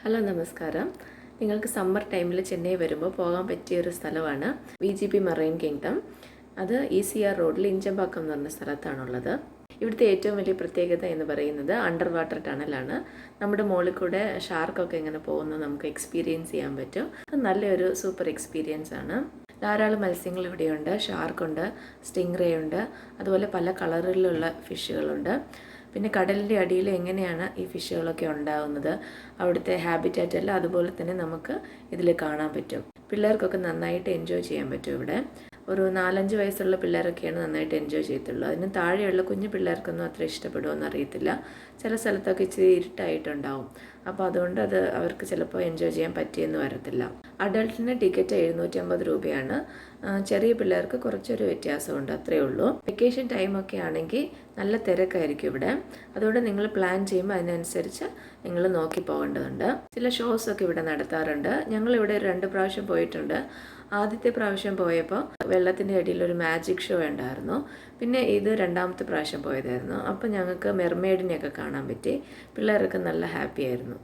Hello നമസ്കാരം. നിങ്ങൾക്ക് summer ടൈമിൽ ചെന്നൈ വരുമ്പോൾ പോകാൻ പറ്റിയ ഒരു സ്ഥലമാണ് VGP മറൈൻ കിങ്ഡം. അത് ECR റോഡിൽ ഇഞ്ചമ്പാക്കം എന്ന് പറഞ്ഞ സ്ഥലത്താണുള്ളത്. ഇവിടുത്തെ ഏറ്റവും വലിയ പ്രത്യേകത എന്ന് പറയുന്നത് അണ്ടർ വാട്ടർ ടണലാണ്. നമ്മുടെ മുകളിൽ കൂടെ ഷാർക്കൊക്കെ എങ്ങനെ പോകുന്നത് നമുക്ക് എക്സ്പീരിയൻസ് ചെയ്യാൻ പറ്റും. അത് നല്ലൊരു സൂപ്പർ എക്സ്പീരിയൻസ് ആണ്. ധാരാളം മത്സ്യങ്ങൾ ഇവിടെയുണ്ട്. ഷാർക്കുണ്ട്, സ്റ്റിംഗ് ഉണ്ട്, അതുപോലെ പല കളറിലുള്ള ഫിഷുകളുണ്ട്. പിന്നെ കടലിൻ്റെ അടിയിൽ എങ്ങനെയാണ് ഈ ഫിഷുകളൊക്കെ ഉണ്ടാകുന്നത്, അവിടുത്തെ ഹാബിറ്റാറ്റ് എല്ലാം അതുപോലെ തന്നെ നമുക്ക് ഇതിൽ കാണാൻ പറ്റും. പിള്ളേർക്കൊക്കെ നന്നായിട്ട് എൻജോയ് ചെയ്യാൻ പറ്റും. ഇവിടെ ഒരു 4-5 വയസ്സുള്ള പിള്ളേരൊക്കെയാണ് നന്നായിട്ട് എൻജോയ് ചെയ്യത്തുള്ളൂ. അതിന് താഴെയുള്ള കുഞ്ഞു പിള്ളേർക്കൊന്നും അത്ര ഇഷ്ടപ്പെടുമോ അറിയത്തില്ല. ചില സ്ഥലത്തൊക്കെ ഇച്ചിരി ഇരുട്ടായിട്ടുണ്ടാവും. അപ്പോൾ അതുകൊണ്ട് അത് അവർക്ക് ചിലപ്പോൾ എൻജോയ് ചെയ്യാൻ പറ്റിയെന്ന് വരത്തില്ല. അഡൾട്ടിന് ടിക്കറ്റ് 750 രൂപയാണ്. ചെറിയ പിള്ളേർക്ക് കുറച്ചൊരു വ്യത്യാസമുണ്ട്, അത്രയേ ഉള്ളൂ. വെക്കേഷൻ ടൈമൊക്കെ ആണെങ്കിൽ നല്ല തിരക്കായിരിക്കും ഇവിടെ. അതുകൊണ്ട് നിങ്ങൾ പ്ലാൻ ചെയ്യുമ്പോൾ അതിനനുസരിച്ച് നിങ്ങൾ നോക്കി പോകേണ്ടതുണ്ട്. ചില ഷോസൊക്കെ ഇവിടെ നടത്താറുണ്ട്. ഞങ്ങളിവിടെ 2 പ്രാവശ്യം പോയിട്ടുണ്ട്. ആദ്യത്തെ പ്രാവശ്യം പോയപ്പോൾ വെള്ളത്തിൻ്റെ അടിയിൽ ഒരു മാജിക് ഷോ ഉണ്ടായിരുന്നു. പിന്നെ ഇത് 2ാമത്തെ പ്രാവശ്യം പോയതായിരുന്നു. അപ്പോൾ ഞങ്ങൾക്ക് മെർമെയ്ഡിനെയൊക്കെ കാണാൻ പറ്റി. പിള്ളേരൊക്കെ നല്ല ഹാപ്പി ആയിരുന്നു.